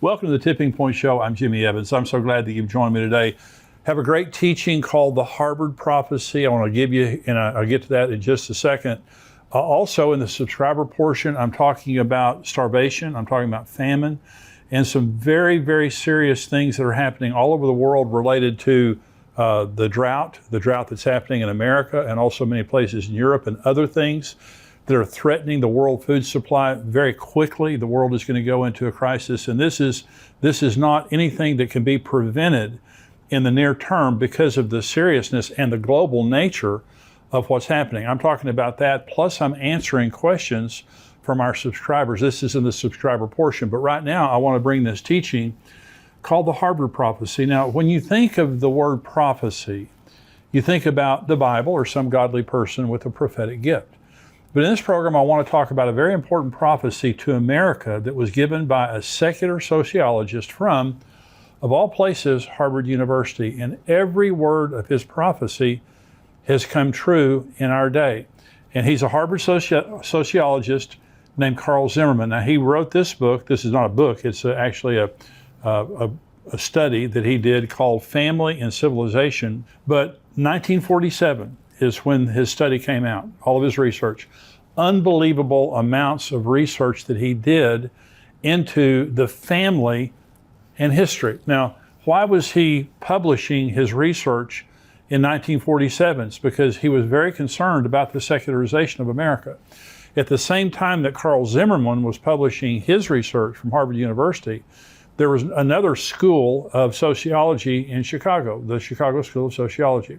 Welcome to the Tipping Point Show. I'm Jimmy Evans. I'm so glad that you've joined me today. Have a great teaching called the Harvard Prophecy. I want to give you, and I'll get to that in just a second. Also, in the subscriber portion, I'm talking about starvation. I'm talking about famine and some very, very serious things that are happening all over the world related to the drought that's happening in America and also many places in Europe, and other things that are threatening the world food supply. Very quickly, the world is going to go into a crisis, and this is not anything that can be prevented in the near term because of the seriousness and the global nature of what's happening. I'm talking about that, plus I'm answering questions from our subscribers. This is in the subscriber portion, but right now I want to bring this teaching called the Harvard Prophecy. Now, when you think of the word prophecy, you think about the Bible or some godly person with a prophetic gift. But in this program, I want to talk about a very important prophecy to America that was given by a secular sociologist from, of all places, Harvard University. And every word of his prophecy has come true in our day. And he's a Harvard sociologist named Carl Zimmerman. Now, he wrote this book. This is not a book. It's actually a study that he did called Family and Civilization. But 1947 is when his study came out, all of his research. Unbelievable amounts of research that he did into the family and history. Now, why was he publishing his research in 1947? It's because he was very concerned about the secularization of America. At the same time that Carl Zimmerman was publishing his research from Harvard University, there was another school of sociology in Chicago, the Chicago School of Sociology,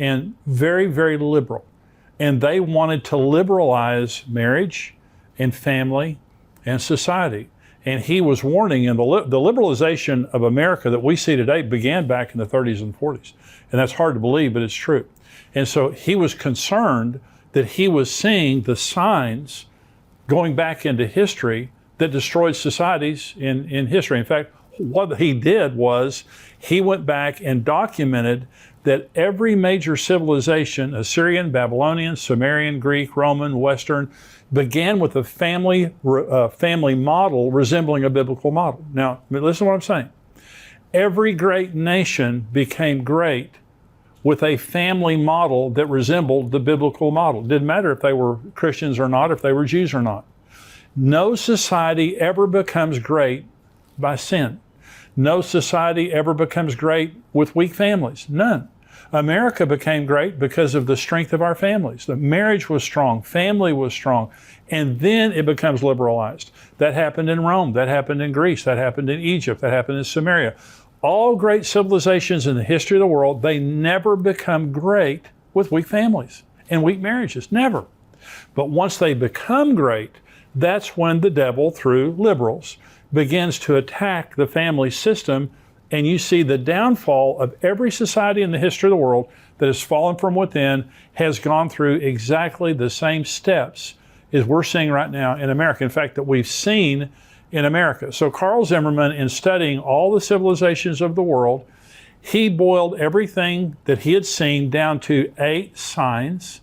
and very, very liberal. And they wanted to liberalize marriage and family and society. And he was warning, and the liberalization of America that we see today began back in the 30s and 40s. And that's hard to believe, but it's true. And so he was concerned that he was seeing the signs going back into history that destroyed societies in history. In fact, what he did was he went back and documented that every major civilization, Assyrian, Babylonian, Sumerian, Greek, Roman, Western, began with a family model resembling a biblical model. Now, listen to what I'm saying. Every great nation became great with a family model that resembled the biblical model. It didn't matter if they were Christians or not, if they were Jews or not. No society ever becomes great by sin. No society ever becomes great with weak families. None. America became great because of the strength of our families. The marriage was strong, family was strong, and then it becomes liberalized. That happened in Rome, that happened in Greece, that happened in Egypt, that happened in Samaria. All great civilizations in the history of the world, they never become great with weak families and weak marriages, never. But once they become great, that's when the devil, through liberals, begins to attack the family system, and you see the downfall of every society in the history of the world that has fallen from within has gone through exactly the same steps as we're seeing right now in America. In fact, that we've seen in America. So Carl Zimmerman, in studying all the civilizations of the world, he boiled everything that he had seen down to 8 signs,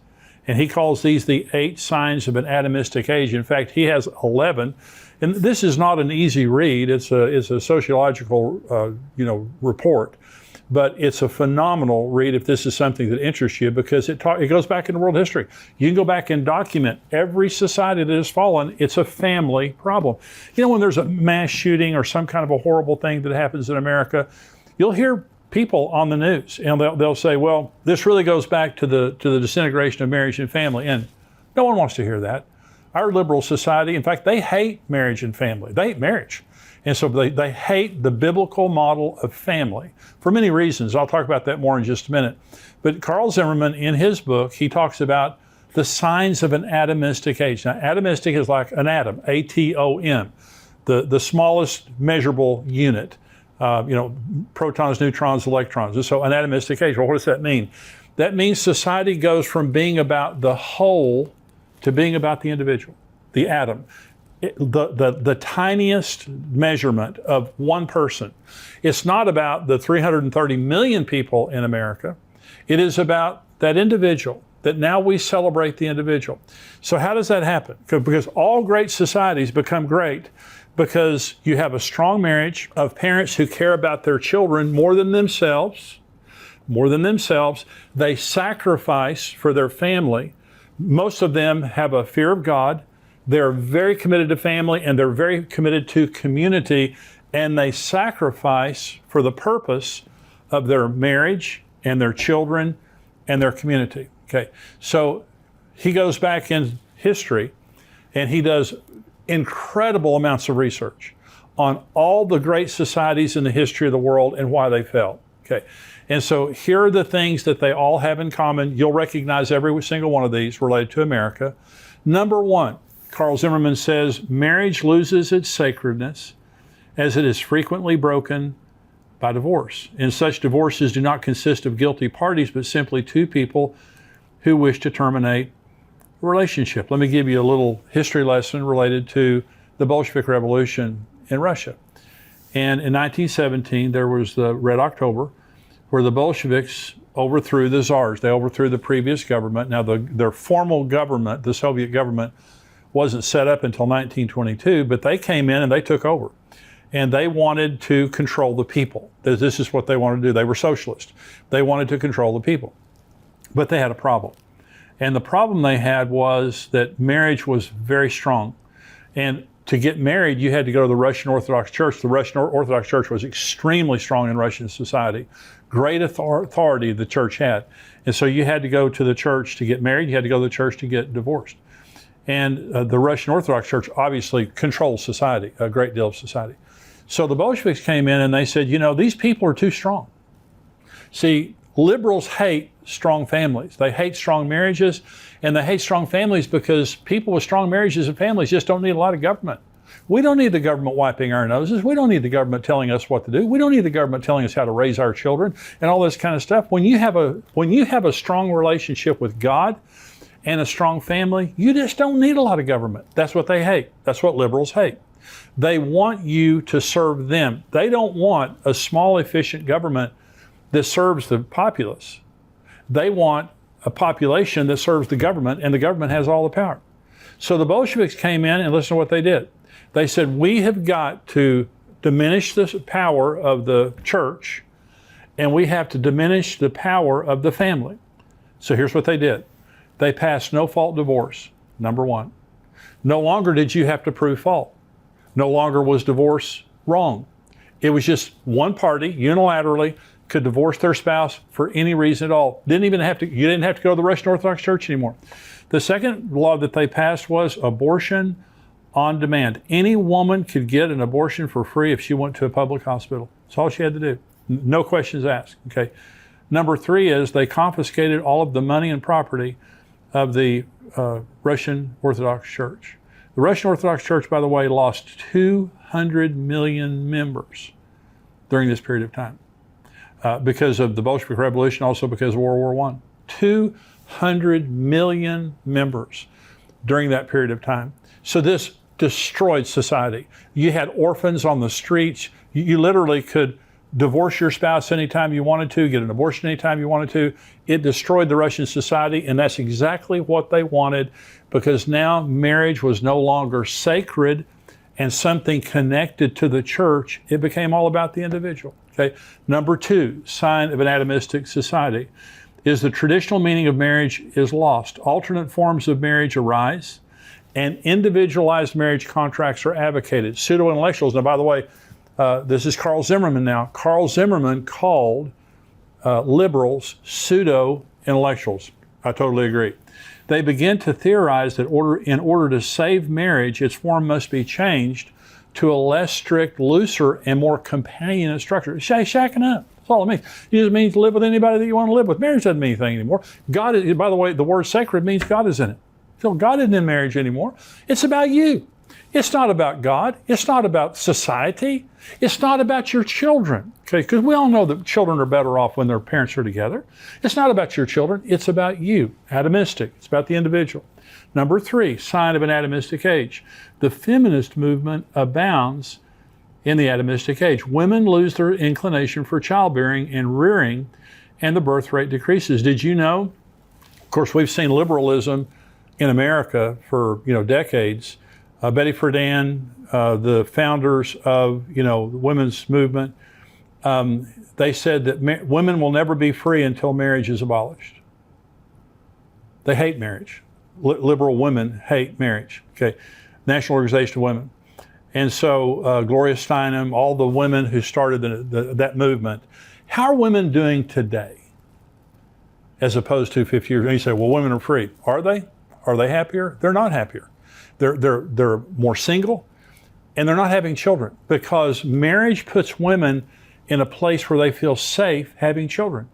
and he calls these the 8 signs of an atomistic age. In fact, he has 11. And this is not an easy read. It's a sociological report, but it's a phenomenal read if this is something that interests you, because it goes back into world history. You can go back and document every society that has fallen. It's a family problem. You know, when there's a mass shooting or some kind of a horrible thing that happens in America, you'll hear people on the news, and they'll say, "Well, this really goes back to the disintegration of marriage and family," and no one wants to hear that. Our liberal society, in fact, they hate marriage and family. They hate marriage. And so they hate the biblical model of family for many reasons. I'll talk about that more in just a minute. But Carl Zimmerman, in his book, he talks about the signs of an atomistic age. Now, atomistic is like an atom, A-T-O-M, the smallest measurable unit. Protons, neutrons, electrons. And so an atomistic age, well, what does that mean? That means society goes from being about the whole to being about the individual, the atom, the tiniest measurement of one person. It's not about the 330 million people in America. It is about that individual, that now we celebrate the individual. So how does that happen? Because all great societies become great because you have a strong marriage of parents who care about their children more than themselves. They sacrifice for their family. Most of them have a fear of God. They're very committed to family, and they're very committed to community, and they sacrifice for the purpose of their marriage and their children and their community. Okay, so he goes back in history and he does incredible amounts of research on all the great societies in the history of the world and why they fell. Okay, and so here are the things that they all have in common. You'll recognize every single one of these related to America. Number one, Carl Zimmerman says, marriage loses its sacredness as it is frequently broken by divorce. And such divorces do not consist of guilty parties, but simply two people who wish to terminate a relationship. Let me give you a little history lesson related to the Bolshevik Revolution in Russia. And in 1917, there was the Red October, where the Bolsheviks overthrew the czars. They overthrew the previous government. Now, their formal government, the Soviet government, wasn't set up until 1922, but they came in and they took over. And they wanted to control the people. This is what they wanted to do. They were socialist. They wanted to control the people. But they had a problem. And the problem they had was that marriage was very strong. And to get married, you had to go to the Russian Orthodox Church. The Russian Orthodox Church was extremely strong in Russian society. Great authority the church had. And so you had to go to the church to get married. You had to go to the church to get divorced. And the Russian Orthodox Church obviously controls society, a great deal of society. So the Bolsheviks came in and they said, you know, these people are too strong. See, liberals hate strong families. They hate strong marriages, and they hate strong families because people with strong marriages and families just don't need a lot of government. We don't need the government wiping our noses. We don't need the government telling us what to do. We don't need the government telling us how to raise our children and all this kind of stuff. When you have a strong relationship with God and a strong family, you just don't need a lot of government. That's what they hate. That's what liberals hate. They want you to serve them. They don't want a small, efficient government that serves the populace. They want a population that serves the government, and the government has all the power. So the Bolsheviks came in and listen to what they did. They said, we have got to diminish the power of the church, and we have to diminish the power of the family. So here's what they did. They passed no-fault divorce, number one. No longer did you have to prove fault. No longer was divorce wrong. It was just one party unilaterally could divorce their spouse for any reason at all. You didn't have to go to the Russian Orthodox Church anymore. The second law that they passed was abortion on demand. Any woman could get an abortion for free if she went to a public hospital. That's all she had to do. No questions asked. Okay. Number three is they confiscated all of the money and property of the Russian Orthodox Church. The Russian Orthodox Church, by the way, lost 200 million members during this period of time because of the Bolshevik Revolution, also because of World War I. 200 million members during that period of time. So this destroyed society. You had orphans on the streets. You literally could divorce your spouse anytime you wanted to, get an abortion anytime you wanted to. It destroyed the Russian society, and that's exactly what they wanted, because now marriage was no longer sacred and something connected to the church. It became all about the individual. Okay. Number two, sign of an atomistic society, is the traditional meaning of marriage is lost. Alternate forms of marriage arise, and individualized marriage contracts are advocated. Pseudo-intellectuals, now by the way, this is Carl Zimmerman now. Carl Zimmerman called liberals pseudo-intellectuals. I totally agree. They begin to theorize that in order to save marriage, its form must be changed to a less strict, looser, and more companionate structure. Shacking up. That's all it means. It just means live with anybody that you want to live with. Marriage doesn't mean anything anymore. God is, by the way, the word sacred means God is in it. So God isn't in marriage anymore. It's about you. It's not about God. It's not about society. It's not about your children. Okay, because we all know that children are better off when their parents are together. It's not about your children. It's about you. Atomistic. It's about the individual. Number three, sign of an atomistic age. The feminist movement abounds in the atomistic age. Women lose their inclination for childbearing and rearing, and the birth rate decreases. Did you know? Of course, we've seen liberalism in America for decades. Betty Friedan, the founders of, the women's movement, they said that women will never be free until marriage is abolished. They hate marriage. Liberal women hate marriage. Okay, National Organization of Women. And so Gloria Steinem, all the women who started that movement, how are women doing today as opposed to 50 years ago? You say, well, women are free. Are they? Are they happier? They're not happier. They're more single, and they're not having children, because marriage puts women in a place where they feel safe having children.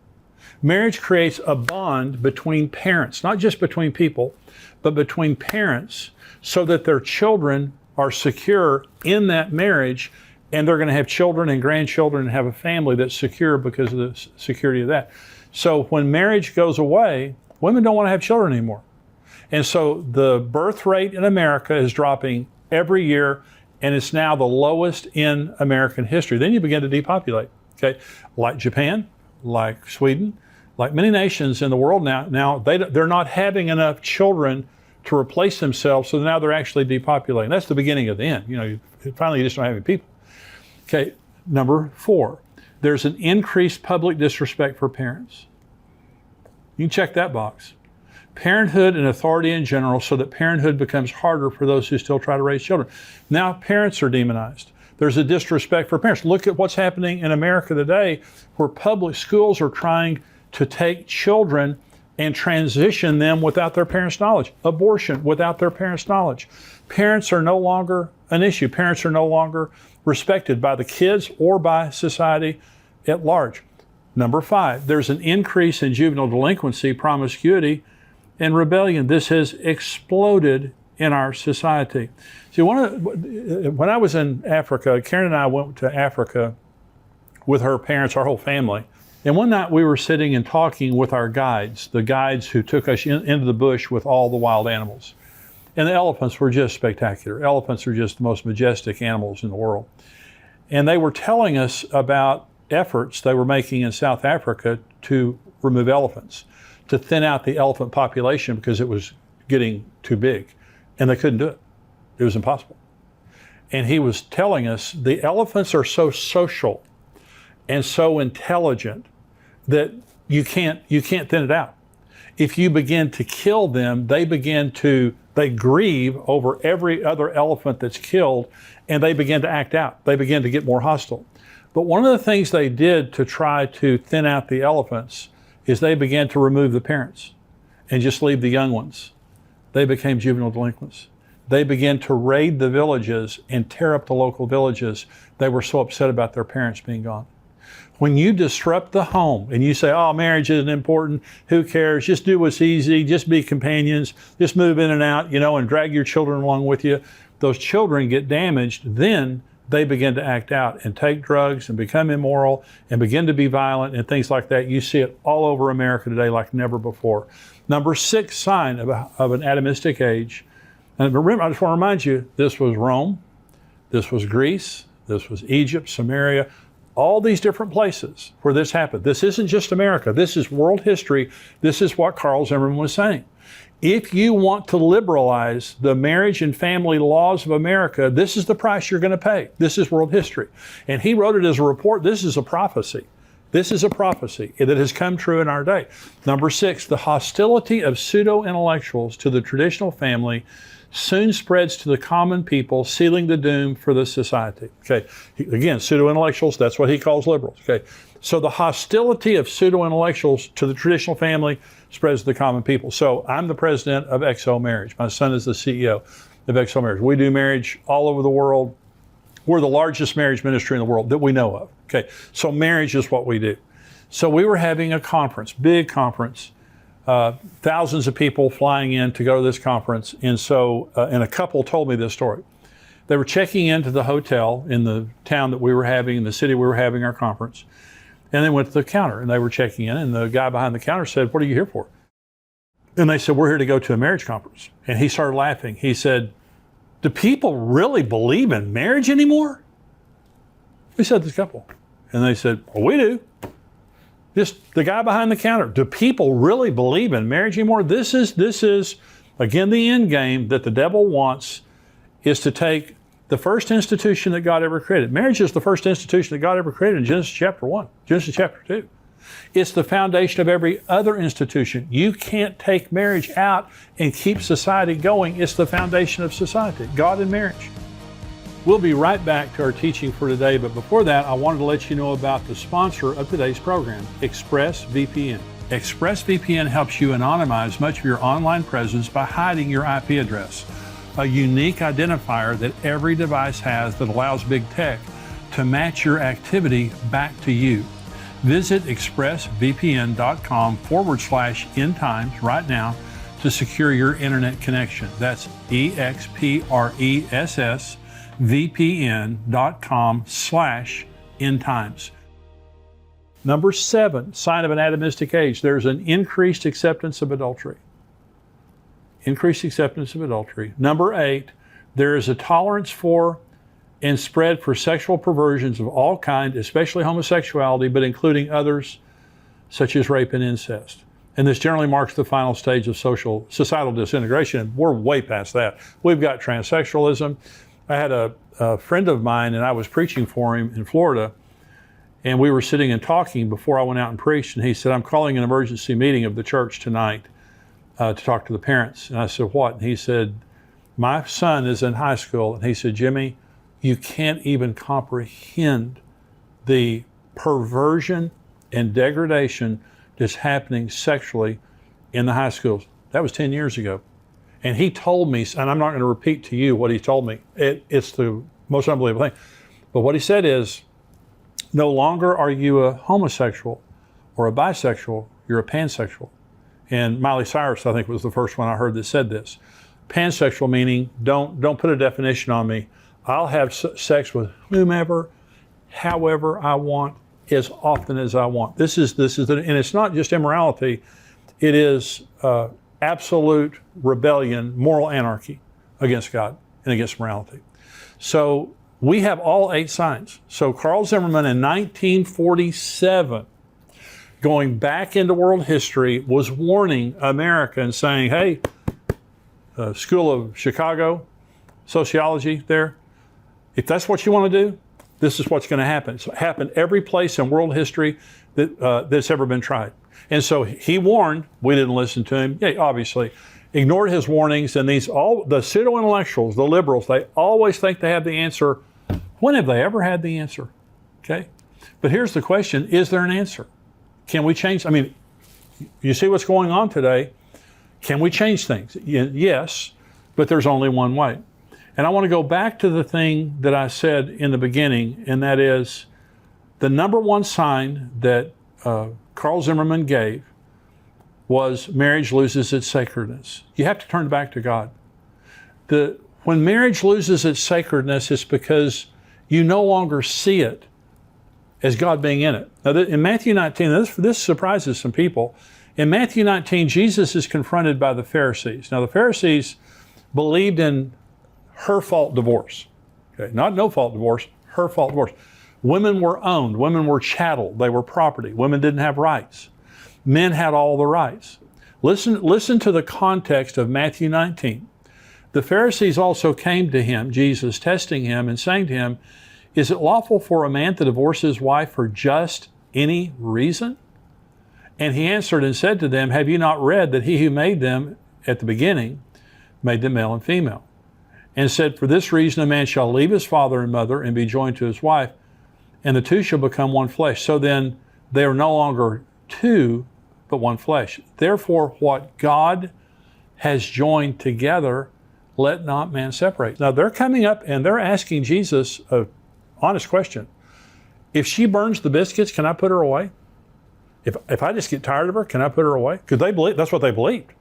Marriage creates a bond between parents, not just between people, but between parents, so that their children are secure in that marriage, and they're going to have children and grandchildren and have a family that's secure because of the security of that. So when marriage goes away, women don't want to have children anymore. And so the birth rate in America is dropping every year, and it's now the lowest in American history. Then you begin to depopulate, okay? Like Japan, like Sweden, like many nations in the world now they're not having enough children to replace themselves, so now they're actually depopulating. That's the beginning of the end. Finally you just don't have any people. Okay, number 4, there's an increased public disrespect for parents. You can check that box. Parenthood and authority in general, so that parenthood becomes harder for those who still try to raise children. Now parents are demonized. There's a disrespect for parents. Look at what's happening in America today, where public schools are trying to take children and transition them without their parents' knowledge. Abortion without their parents' knowledge. Parents are no longer an issue. Parents are no longer respected by the kids or by society at large. Number 5, there's an increase in juvenile delinquency, promiscuity, and rebellion. This has exploded in our society. See, when I was in Africa, Karen and I went to Africa with her parents, our whole family. And one night we were sitting and talking with our guides, the guides who took us into the bush with all the wild animals. And the elephants were just spectacular. Elephants are just the most majestic animals in the world. And they were telling us about efforts they were making in South Africa to remove elephants, to thin out the elephant population because it was getting too big. And they couldn't do it. It was impossible. And he was telling us the elephants are so social and so intelligent that you can't thin it out. If you begin to kill them, they grieve over every other elephant that's killed, and they begin to act out. They begin to get more hostile. But one of the things they did to try to thin out the elephants is they began to remove the parents and just leave the young ones. They became juvenile delinquents. They began to raid the villages and tear up the local villages. They were so upset about their parents being gone. When you disrupt the home and you say, oh, marriage isn't important, who cares, just do what's easy, just be companions, just move in and out, and drag your children along with you, those children get damaged, then they begin to act out and take drugs and become immoral and begin to be violent and things like that. You see it all over America today like never before. Number 6 sign of an atomistic age. And remember, I just want to remind you, this was Rome, this was Greece, this was Egypt, Samaria, all these different places where this happened. This isn't just America. This is world history. This is what Carl Zimmerman was saying. If you want to liberalize the marriage and family laws of America, this is the price you're going to pay. This is world history. And he wrote it as a report. This is a prophecy. This is a prophecy that has come true in our day. Number 6, the hostility of pseudo-intellectuals to the traditional family soon spreads to the common people, sealing the doom for the society. Okay, again, pseudo-intellectuals, that's what he calls liberals. Okay, so the hostility of pseudo-intellectuals to the traditional family spreads to the common people. So I'm the president of XO Marriage. My son is the CEO of XO Marriage. We do marriage all over the world. We're the largest marriage ministry in the world that we know of. Okay, so marriage is what we do. So we were having a conference, big conference, thousands of people flying in to go to this conference. And so, and a couple told me this story. They were checking into the hotel in the town that we were having, in the city we were having our conference. And they went to the counter and they were checking in, and the guy behind the counter said, "What are you here for?" And they said, "We're here to go to a marriage conference." And he started laughing. He said, "Do people really believe in marriage anymore?" We said, "This couple." And they said, "Well, we do." Just the guy behind the counter. Do people really believe in marriage anymore? This is again, the end game that the devil wants is to take the first institution that God ever created. Marriage is the first institution that God ever created in Genesis chapter 1, Genesis chapter 2. It's the foundation of every other institution. You can't take marriage out and keep society going. It's the foundation of society, God and marriage. We'll be right back to our teaching for today, but before that, I wanted to let you know about the sponsor of today's program, ExpressVPN. ExpressVPN helps you anonymize much of your online presence by hiding your IP address, a unique identifier that every device has that allows big tech to match your activity back to you. Visit expressvpn.com/endtimes right now to secure your internet connection. That's expressvpn.com/endtimes. Number 7, sign of an atomistic age. There's an increased acceptance of adultery. Increased acceptance of adultery. Number 8, there is a tolerance for and spread for sexual perversions of all kinds, especially homosexuality, but including others such as rape and incest. And this generally marks the final stage of societal disintegration. And we're way past that. We've got transsexualism. I had a friend of mine, and I was preaching for him in Florida, and we were sitting and talking before I went out and preached, and he said, I'm calling an emergency meeting of the church tonight to talk to the parents. And I said, what? And he said, my son is in high school. And he said, Jimmy, you can't even comprehend the perversion and degradation that's happening sexually in the high schools. That was 10 years ago. And he told me, and I'm not going to repeat to you what he told me. It's the most unbelievable thing. But what he said is, no longer are you a homosexual or a bisexual, you're a pansexual. And Miley Cyrus, I think, was the first one I heard that said this. Pansexual meaning, don't put a definition on me. I'll have sex with whomever, however I want, as often as I want. This is and it's not just immorality. It is absolute rebellion, moral anarchy against God and against morality. So we have all 8 signs. So Carl Zimmerman in 1947, going back into world history, was warning America and saying, hey, School of Chicago, sociology there, if that's what you want to do, this is what's going to happen. It's happened every place in world history that's ever been tried. And so he warned, we didn't listen to him, obviously, ignored his warnings, and the pseudo-intellectuals, the liberals, they always think they have the answer. When have they ever had the answer? Okay? But here's the question, is there an answer? Can we change? I mean, you see what's going on today. Can we change things? Yes, but there's only one way. And I want to go back to the thing that I said in the beginning, and that is the number one sign that Carl Zimmerman gave was marriage loses its sacredness. You have to turn back to God. When marriage loses its sacredness, it's because you no longer see it as God being in it. Now, in Matthew 19, this surprises some people. In Matthew 19, Jesus is confronted by the Pharisees. Now, the Pharisees believed in her fault divorce. Okay, not no fault divorce, her fault divorce. Women were owned, women were chattel, they were property. Women didn't have rights. Men had all the rights. Listen to the context of Matthew 19. The Pharisees also came to him, Jesus, testing him and saying to him, is it lawful for a man to divorce his wife for just any reason? And he answered and said to them, have you not read that he who made them at the beginning made them male and female? And said, for this reason a man shall leave his father and mother and be joined to his wife, and the two shall become one flesh. So then they are no longer two, but one flesh. Therefore, what God has joined together, let not man separate. Now they're coming up and they're asking Jesus an honest question. If she burns the biscuits, can I put her away? If I just get tired of her, can I put her away? Because that's what they believed.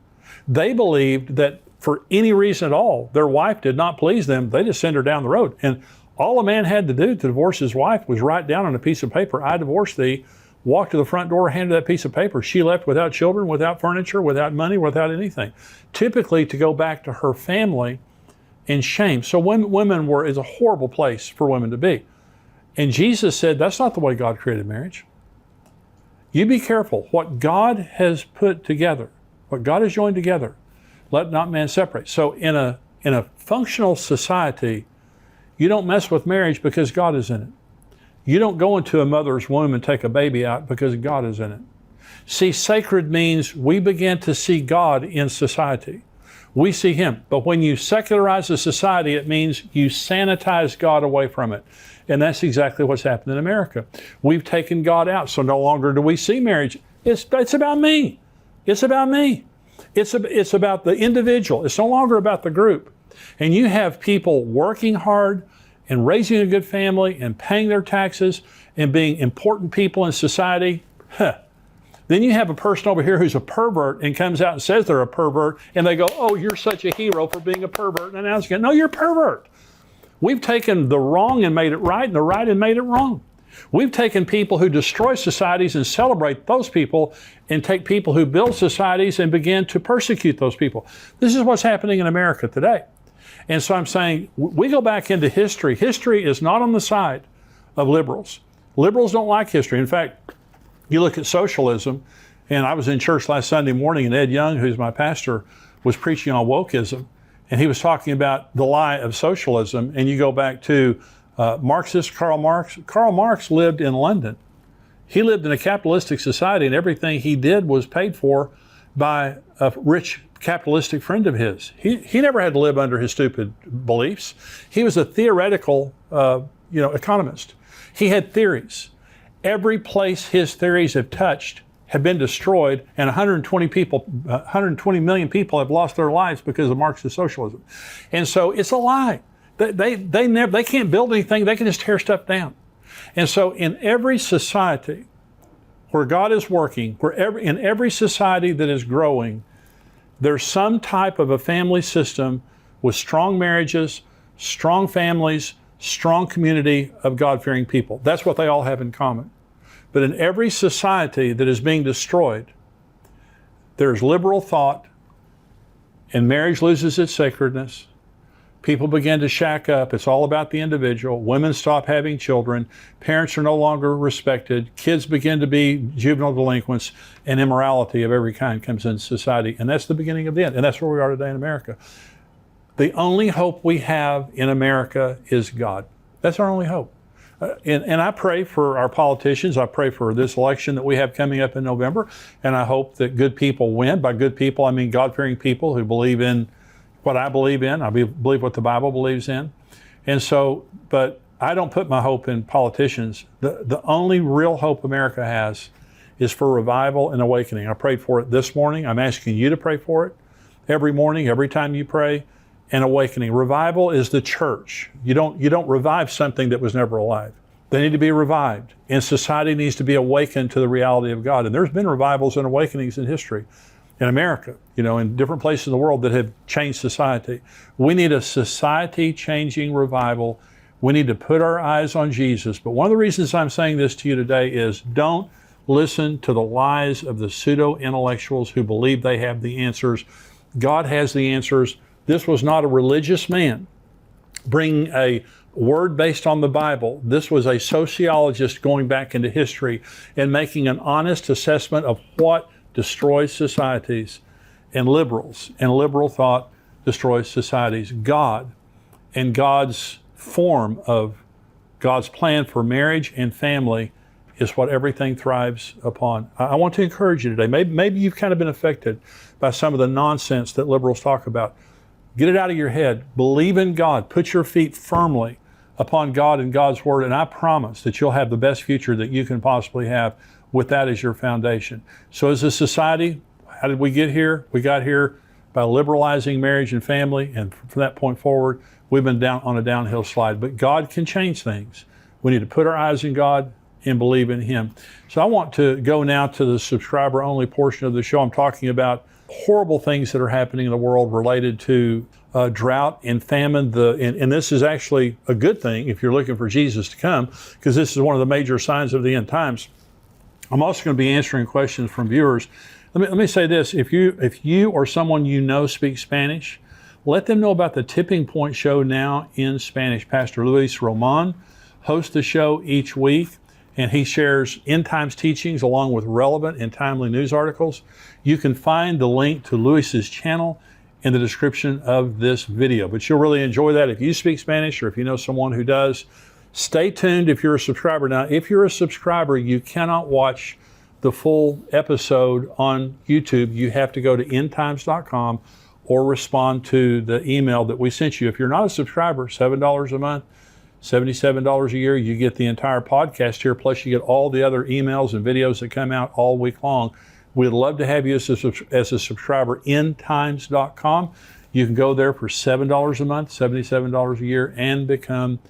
They believed that for any reason at all, their wife did not please them. They just sent her down the road. And all a man had to do to divorce his wife was write down on a piece of paper, I divorce thee, walk to the front door, hand her that piece of paper. She left without children, without furniture, without money, without anything. Typically to go back to her family in shame. So women is a horrible place for women to be. And Jesus said, that's not the way God created marriage. You be careful. What God has put together, what God has joined together, let not man separate. So in In a functional society, you don't mess with marriage because God is in it. You don't go into a mother's womb and take a baby out because God is in it. See, sacred means we begin to see God in society. We see Him. But when you secularize a society, it means you sanitize God away from it. And that's exactly what's happened in America. We've taken God out, so no longer do we see marriage. It's about me. It's about me. It's about the individual. It's no longer about the group. And you have people working hard and raising a good family and paying their taxes and being important people in society. Then you have a person over here who's a pervert and comes out and says they're a pervert, and they go, oh, you're such a hero for being a pervert. And I was going, no, you're a pervert. We've taken the wrong and made it right, and the right and made it wrong. We've taken people who destroy societies and celebrate those people, and take people who build societies and begin to persecute those people. This is what's happening in America today. And so I'm saying, we go back into history. History is not on the side of liberals. Liberals don't like history. In fact, you look at socialism, and I was in church last Sunday morning, and Ed Young, who's my pastor, was preaching on wokeism, and he was talking about the lie of socialism. And you go back to Marxist Karl Marx. Karl Marx lived in London. He lived in a capitalistic society, and everything he did was paid for by a rich capitalistic friend of his. He never had to live under his stupid beliefs. He was a theoretical economist. He had theories. Every place his theories have touched have been destroyed, and 120 million people have lost their lives because of Marxist socialism. And so it's a lie. They can't build anything. They can just tear stuff down. And so in every society where God is working, in every society that is growing, there's some type of a family system with strong marriages, strong families, strong community of God-fearing people. That's what they all have in common. But in every society that is being destroyed, there's liberal thought, and marriage loses its sacredness. People begin to shack up. It's all about the individual. Women stop having children. Parents are no longer respected. Kids begin to be juvenile delinquents, and immorality of every kind comes into society. And that's the beginning of the end. And that's where we are today in America. The only hope we have in America is God. That's our only hope. And I pray for our politicians. I pray for this election that we have coming up in November. And I hope that good people win. By good people, I mean God-fearing people who believe in what I believe in. I believe what the Bible believes in. And so, but I don't put my hope in politicians. The only real hope America has is for revival and awakening. I prayed for it this morning. I'm asking you to pray for it every morning, every time you pray. And awakening. Revival is the church. You don't revive something that was never alive. They need to be revived. And society needs to be awakened to the reality of God. And there's been revivals and awakenings in history in America, in different places in the world that have changed society. We need a society-changing revival. We need to put our eyes on Jesus. But one of the reasons I'm saying this to you today is don't listen to the lies of the pseudo-intellectuals who believe they have the answers. God has the answers. This was not a religious man bringing a word based on the Bible. This was a sociologist going back into history and making an honest assessment of what destroys societies. And liberals and liberal thought destroys societies. God and God's form of God's plan for marriage and family is what everything thrives upon. I want to encourage you today. Maybe you've kind of been affected by some of the nonsense that liberals talk about. Get it out of your head. Believe in God. Put your feet firmly upon God and God's Word, and I promise that you'll have the best future that you can possibly have with that as your foundation. So as a society, how did we get here? We got here by liberalizing marriage and family, and from that point forward, we've been down on a downhill slide. But God can change things. We need to put our eyes in God and believe in Him. So I want to go now to the subscriber-only portion of the show. I'm talking about horrible things that are happening in the world related to drought and famine. And this is actually a good thing if you're looking for Jesus to come, because this is one of the major signs of the end times. I'm also going to be answering questions from viewers. Let me say this. If you or someone you know speaks Spanish, let them know about the Tipping Point show now in Spanish. Pastor Luis Roman hosts the show each week, and he shares end times teachings along with relevant and timely news articles. You can find the link to Luis's channel in the description of this video. But you'll really enjoy that if you speak Spanish or if you know someone who does. Stay tuned if you're a subscriber. Now, if you're a subscriber, you cannot watch the full episode on YouTube. You have to go to endtimes.com or respond to the email that we sent you. If you're not a subscriber, $7 a month, $77 a year, you get the entire podcast here, plus you get all the other emails and videos that come out all week long. We'd love to have you as a subscriber. endtimes.com. You can go there for $7 a month, $77 a year, and become